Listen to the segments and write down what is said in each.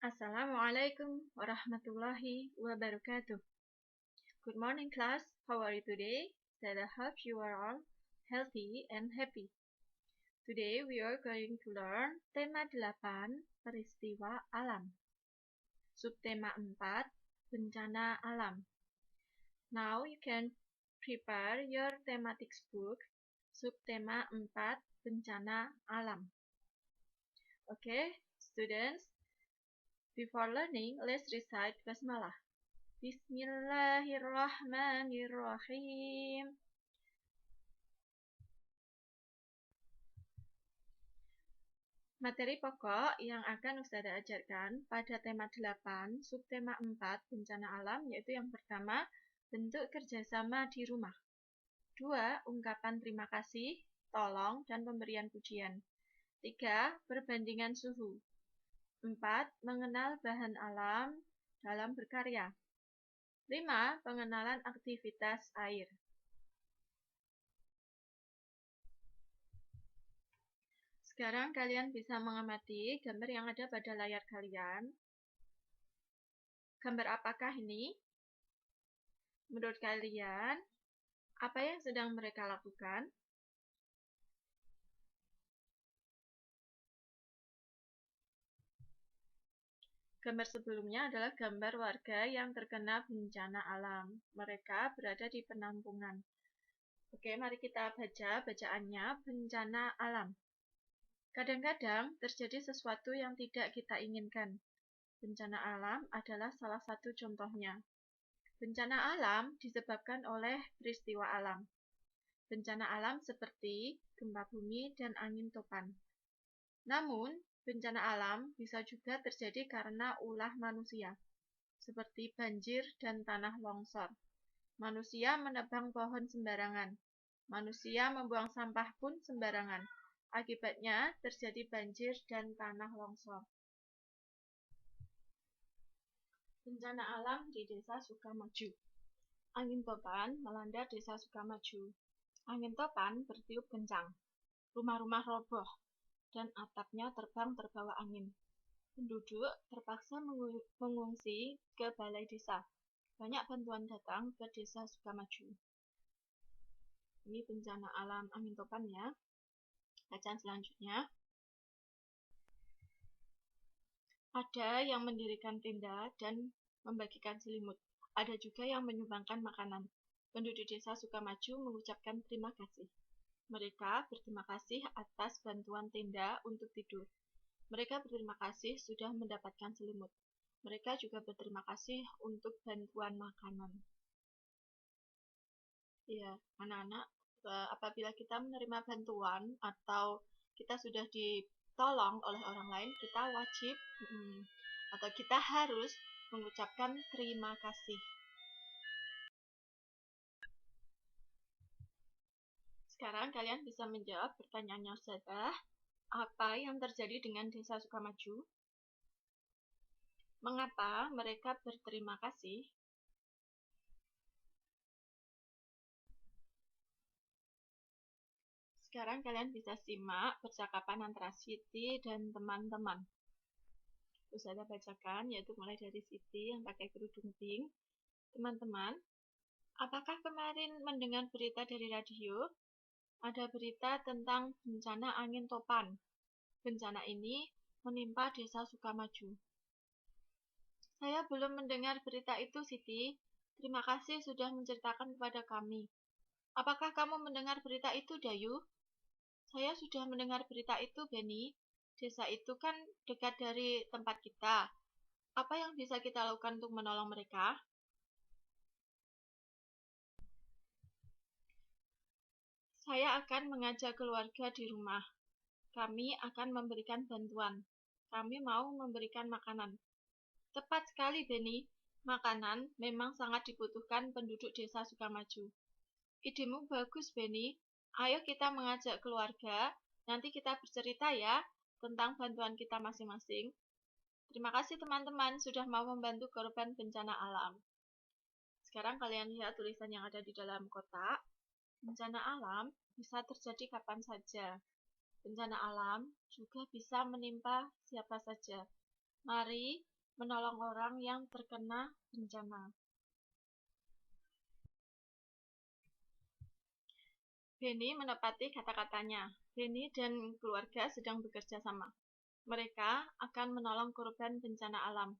Assalamualaikum warahmatullahi wabarakatuh. Good morning class, how are you today? That I hope you are all healthy and happy. Today we are going to learn tema 8, peristiwa alam. Subtema 4, bencana alam. Now you can prepare your thematics book, subtema 4, bencana alam. Okay, students? Before learning, let's recite Basmalah. Bismillahirrahmanirrahim. Materi pokok yang akan Ustazah ajarkan pada tema 8, subtema 4, bencana alam, yaitu yang pertama, bentuk kerjasama di rumah. 2, ungkapan terima kasih, tolong, dan pemberian pujian. 3, perbandingan suhu. 4, mengenal bahan alam dalam berkarya. 5, pengenalan aktivitas air. Sekarang kalian bisa mengamati gambar yang ada pada layar kalian. Gambar apakah ini? Menurut kalian, apa yang sedang mereka lakukan? Gambar sebelumnya adalah gambar warga yang terkena bencana alam. Mereka berada di penampungan. Oke, mari kita baca bacaannya, bencana alam. Kadang-kadang terjadi sesuatu yang tidak kita inginkan. Bencana alam adalah salah satu contohnya. Bencana alam disebabkan oleh peristiwa alam. Bencana alam seperti gempa bumi dan angin topan. Namun, bencana alam bisa juga terjadi karena ulah manusia, seperti banjir dan tanah longsor. Manusia menebang pohon sembarangan. Manusia membuang sampah pun sembarangan. Akibatnya terjadi banjir dan tanah longsor. Bencana alam di Desa Sukamaju. Angin topan melanda Desa Sukamaju. Angin topan bertiup kencang. Rumah-rumah roboh dan atapnya terbang terbawa angin. Penduduk terpaksa mengungsi ke balai desa. Banyak bantuan datang ke Desa Sukamaju. Ini bencana alam angin topan ya. Bacaan selanjutnya. Ada yang mendirikan tenda dan membagikan selimut. Ada juga yang menyumbangkan makanan. Penduduk Desa Sukamaju mengucapkan terima kasih. Mereka berterima kasih atas bantuan tenda untuk tidur. Mereka berterima kasih sudah mendapatkan selimut. Mereka juga berterima kasih untuk bantuan makanan. Ya, anak-anak, apabila kita menerima bantuan atau kita sudah ditolong oleh orang lain, kita wajib atau kita harus mengucapkan terima kasih. Sekarang kalian bisa menjawab pertanyaannya Ustazah. Apa yang terjadi dengan Desa Sukamaju? Mengapa mereka berterima kasih? Sekarang kalian bisa simak percakapan antara Siti dan teman-teman. Ustazah bacakan, yaitu mulai dari Siti yang pakai kerudung pink. Teman-teman, apakah kemarin mendengar berita dari radio? Ada berita tentang bencana angin topan. Bencana ini menimpa Desa Sukamaju. Saya belum mendengar berita itu, Siti. Terima kasih sudah menceritakan kepada kami. Apakah kamu mendengar berita itu, Dayu? Saya sudah mendengar berita itu, Beni. Desa itu kan dekat dari tempat kita. Apa yang bisa kita lakukan untuk menolong mereka? Saya akan mengajak keluarga di rumah. Kami akan memberikan bantuan. Kami mau memberikan makanan. Tepat sekali, Beni. Makanan memang sangat dibutuhkan penduduk Desa Sukamaju. Idemu bagus, Beni. Ayo kita mengajak keluarga. Nanti kita bercerita ya tentang bantuan kita masing-masing. Terima kasih teman-teman sudah mau membantu korban bencana alam. Sekarang kalian lihat tulisan yang ada di dalam kotak. Bencana alam bisa terjadi kapan saja. Bencana alam juga bisa menimpa siapa saja. Mari menolong orang yang terkena bencana. Benny menepati kata-katanya. Benny dan keluarga sedang bekerja sama. Mereka akan menolong korban bencana alam,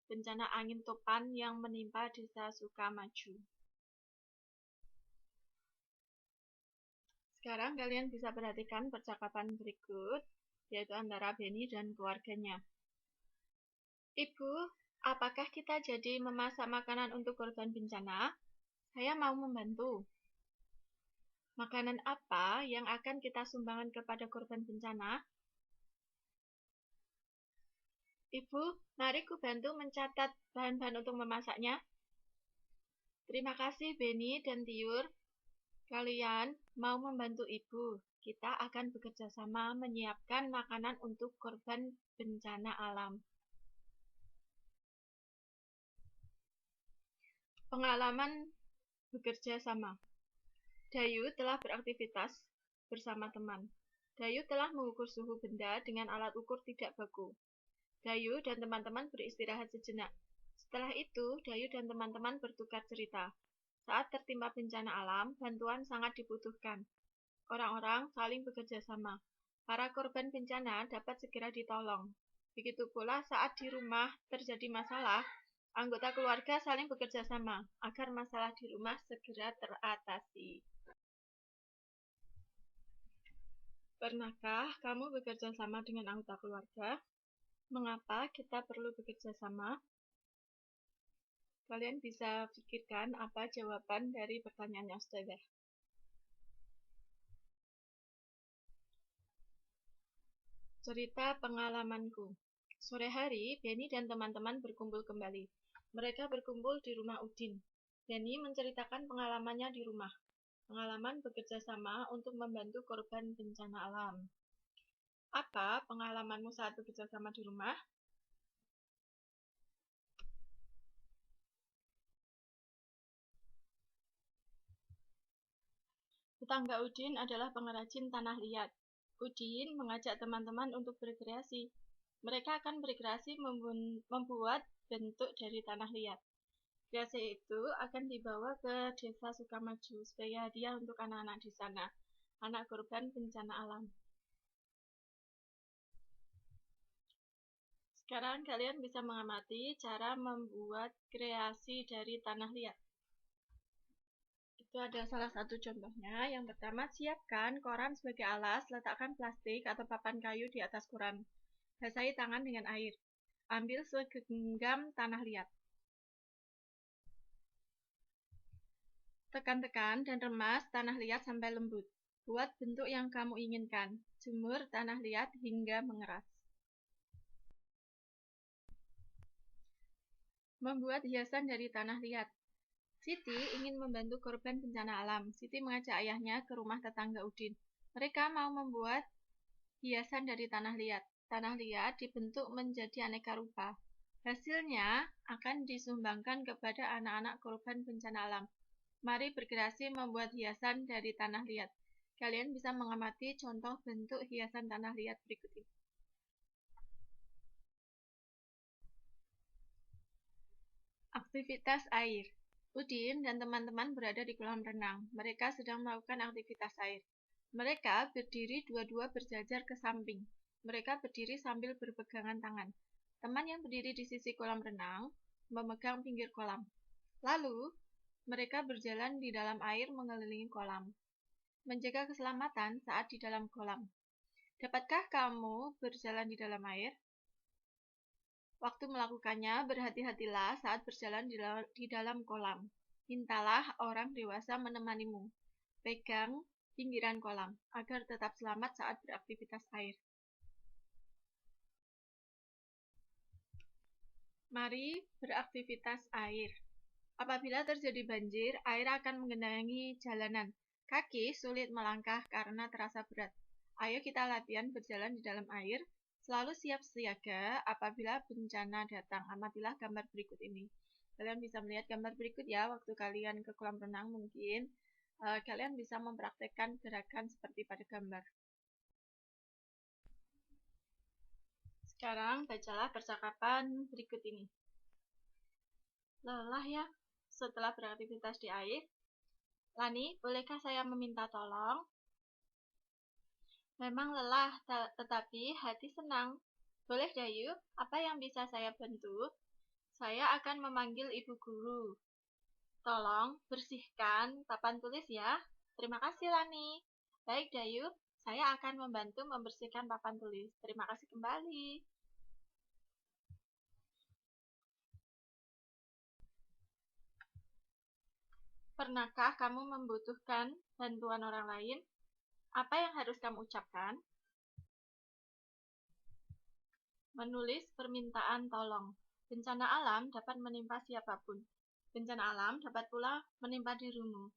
bencana angin topan yang menimpa Desa Sukamaju. Sekarang kalian bisa perhatikan percakapan berikut, yaitu antara Benny dan keluarganya. Ibu, apakah kita jadi memasak makanan untuk korban bencana? Saya mau membantu. Makanan apa yang akan kita sumbangkan kepada korban bencana? Ibu, mari ku bantu mencatat bahan-bahan untuk memasaknya. Terima kasih Benny dan Tiur. Kalian mau membantu ibu. Kita akan bekerja sama menyiapkan makanan untuk korban bencana alam. Pengalaman bekerja sama. Dayu telah beraktivitas bersama teman. Dayu telah mengukur suhu benda dengan alat ukur tidak baku. Dayu dan teman-teman beristirahat sejenak. Setelah itu, Dayu dan teman-teman bertukar cerita. Saat tertimpa bencana alam, bantuan sangat dibutuhkan. Orang-orang saling bekerja sama. Para korban bencana dapat segera ditolong. Begitu pula saat di rumah terjadi masalah, anggota keluarga saling bekerja sama agar masalah di rumah segera teratasi. Pernahkah kamu bekerja sama dengan anggota keluarga? Mengapa kita perlu bekerja sama? Kalian bisa pikirkan apa jawaban dari pertanyaan yang sudah ada. Cerita pengalamanku. Sore hari, Benny dan teman-teman berkumpul kembali. Mereka berkumpul di rumah Udin. Benny menceritakan pengalamannya di rumah. Pengalaman bekerja sama untuk membantu korban bencana alam. Apa pengalamanmu saat bekerja sama di rumah? Tetangga Udin adalah pengrajin tanah liat. Udin mengajak teman-teman untuk berkreasi. Mereka akan berkreasi membuat bentuk dari tanah liat. Kreasi itu akan dibawa ke Desa Sukamaju sebagai hadiah untuk anak-anak di sana, anak korban bencana alam. Sekarang kalian bisa mengamati cara membuat kreasi dari tanah liat. Itu ada salah satu contohnya. Yang pertama, siapkan koran sebagai alas, letakkan plastik atau papan kayu di atas koran. Basahi tangan dengan air. Ambil segenggam tanah liat. Tekan-tekan dan remas tanah liat sampai lembut. Buat bentuk yang kamu inginkan. Jemur tanah liat hingga mengeras. Membuat hiasan dari tanah liat. Siti ingin membantu korban bencana alam. Siti mengajak ayahnya ke rumah tetangga Udin. Mereka mau membuat hiasan dari tanah liat. Tanah liat dibentuk menjadi aneka rupa. Hasilnya akan disumbangkan kepada anak-anak korban bencana alam. Mari berkreasi membuat hiasan dari tanah liat. Kalian bisa mengamati contoh bentuk hiasan tanah liat berikut ini. Aktivitas air. Udin dan teman-teman berada di kolam renang. Mereka sedang melakukan aktivitas air. Mereka berdiri dua-dua berjajar ke samping. Mereka berdiri sambil berpegangan tangan. Teman yang berdiri di sisi kolam renang memegang pinggir kolam. Lalu, mereka berjalan di dalam air mengelilingi kolam. Menjaga keselamatan saat di dalam kolam. Dapatkah kamu berjalan di dalam air? Waktu melakukannya, berhati-hatilah saat berjalan di dalam kolam. Mintalah orang dewasa menemanimu. Pegang pinggiran kolam, agar tetap selamat saat beraktivitas air. Mari beraktivitas air. Apabila terjadi banjir, air akan menggenangi jalanan. Kaki sulit melangkah karena terasa berat. Ayo kita latihan berjalan di dalam air, selalu siap siaga apabila bencana datang. Amatilah gambar berikut ini. Kalian bisa melihat gambar berikut ya, waktu kalian ke kolam renang mungkin kalian bisa mempraktekkan gerakan seperti pada gambar. Sekarang bacalah percakapan berikut ini. Lelah ya setelah beraktivitas di air. Lani, bolehkah saya meminta tolong? Memang lelah, tetapi hati senang. Boleh Dayu, apa yang bisa saya bantu? Saya akan memanggil ibu guru. Tolong bersihkan papan tulis ya. Terima kasih Lani. Baik Dayu, saya akan membantu membersihkan papan tulis. Terima kasih kembali. Pernahkah kamu membutuhkan bantuan orang lain? Apa yang harus kamu ucapkan? Menulis permintaan tolong. Bencana alam dapat menimpa siapapun. Bencana alam dapat pula menimpa dirimu.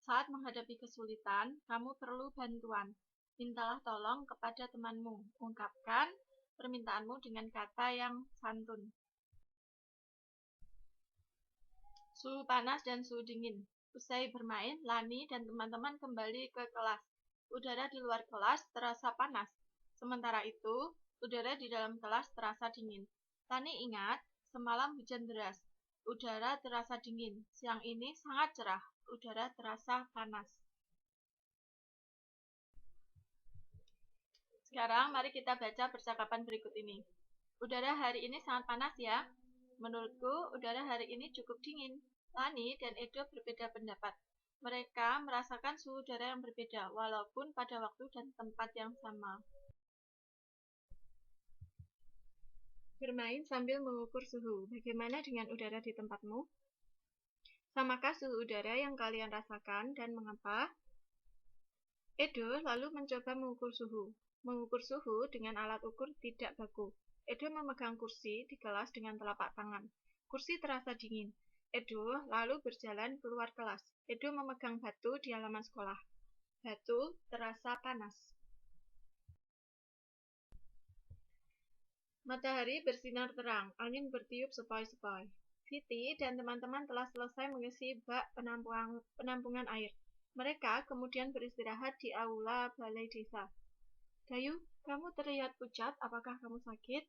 Saat menghadapi kesulitan, kamu perlu bantuan. Mintalah tolong kepada temanmu. Ungkapkan permintaanmu dengan kata yang santun. Suhu panas dan suhu dingin. Usai bermain, Lani dan teman-teman kembali ke kelas. Udara di luar kelas terasa panas. Sementara itu, udara di dalam kelas terasa dingin. Lani ingat, semalam hujan deras. Udara terasa dingin. Siang ini sangat cerah. Udara terasa panas. Sekarang mari kita baca percakapan berikut ini. Udara hari ini sangat panas ya. Menurutku, udara hari ini cukup dingin. Lani dan Edo berbeda pendapat. Mereka merasakan suhu udara yang berbeda, walaupun pada waktu dan tempat yang sama. Bermain sambil mengukur suhu. Bagaimana dengan udara di tempatmu? Samakah suhu udara yang kalian rasakan dan mengapa? Edo lalu mencoba mengukur suhu. Mengukur suhu dengan alat ukur tidak baku. Edo memegang kursi di kelas dengan telapak tangan. Kursi terasa dingin. Edo lalu berjalan keluar kelas. Edo memegang batu di halaman sekolah. Batu terasa panas. Matahari bersinar terang, angin bertiup sepoi-sepoi. Siti dan teman-teman telah selesai mengisi bak penampungan air. Mereka kemudian beristirahat di aula balai desa. Dayu, kamu terlihat pucat. Apakah kamu sakit?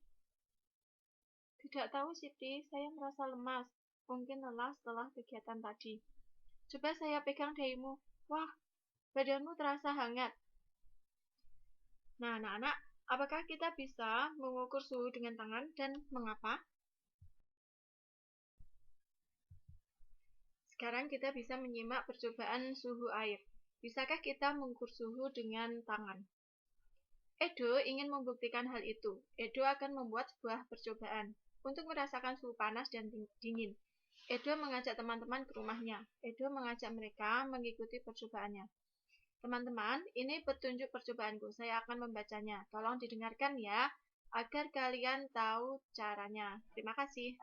Tidak tahu, Siti. Saya merasa lemas. Mungkin lelah setelah kegiatan tadi. Coba saya pegang dahimu. Wah, badanmu terasa hangat. Nah, anak-anak, apakah kita bisa mengukur suhu dengan tangan dan mengapa? Sekarang kita bisa menyimak percobaan suhu air. Bisakah kita mengukur suhu dengan tangan? Edo ingin membuktikan hal itu. Edo akan membuat sebuah percobaan untuk merasakan suhu panas dan dingin. Edo mengajak teman-teman ke rumahnya. Edo mengajak mereka mengikuti percobaannya. Teman-teman, ini petunjuk percobaanku. Saya akan membacanya. Tolong didengarkan ya, agar kalian tahu caranya. Terima kasih.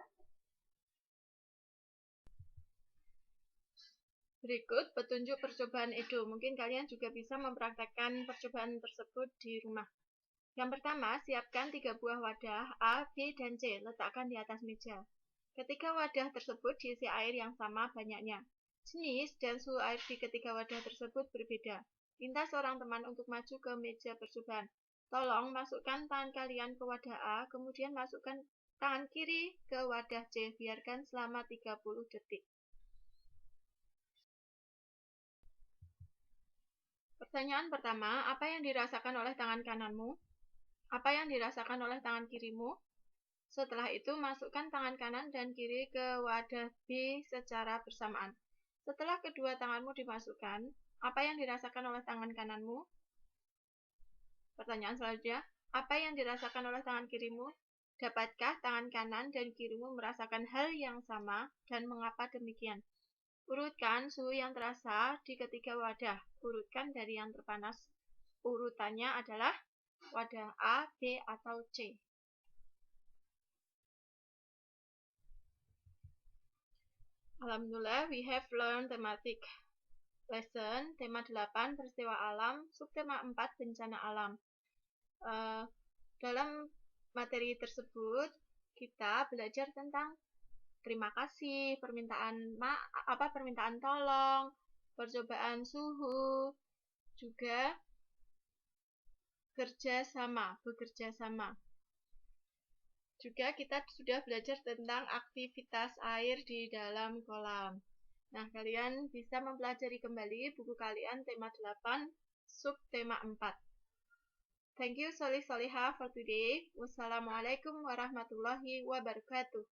Berikut petunjuk percobaan Edo. Mungkin kalian juga bisa mempraktekkan percobaan tersebut di rumah. Yang pertama, siapkan 3 buah wadah A, B, dan C. Letakkan di atas meja. Ketika wadah tersebut diisi air yang sama banyaknya. Jenis dan suhu air di ketiga wadah tersebut berbeda. Minta seorang teman untuk maju ke meja percobaan. Tolong masukkan tangan kalian ke wadah A, kemudian masukkan tangan kiri ke wadah C. Biarkan selama 30 detik. Pertanyaan pertama, apa yang dirasakan oleh tangan kananmu? Apa yang dirasakan oleh tangan kirimu? Setelah itu, masukkan tangan kanan dan kiri ke wadah B secara bersamaan. Setelah kedua tanganmu dimasukkan, apa yang dirasakan oleh tangan kananmu? Pertanyaan selanjutnya, apa yang dirasakan oleh tangan kirimu? Dapatkah tangan kanan dan kirimu merasakan hal yang sama dan mengapa demikian? Urutkan suhu yang terasa di ketiga wadah. Urutkan dari yang terpanas. Urutannya adalah wadah A, B, atau C. Alhamdulillah, we have learned thematic lesson, tema 8, peristiwa alam, subtema 4, bencana alam. Dalam materi tersebut, kita belajar tentang terima kasih, permintaan tolong, percobaan suhu, juga bekerja sama. Juga kita sudah belajar tentang aktivitas air di dalam kolam. Nah, kalian bisa mempelajari kembali buku kalian tema 8, sub tema 4. Thank you Solih Solihah for today. Wassalamualaikum warahmatullahi wabarakatuh.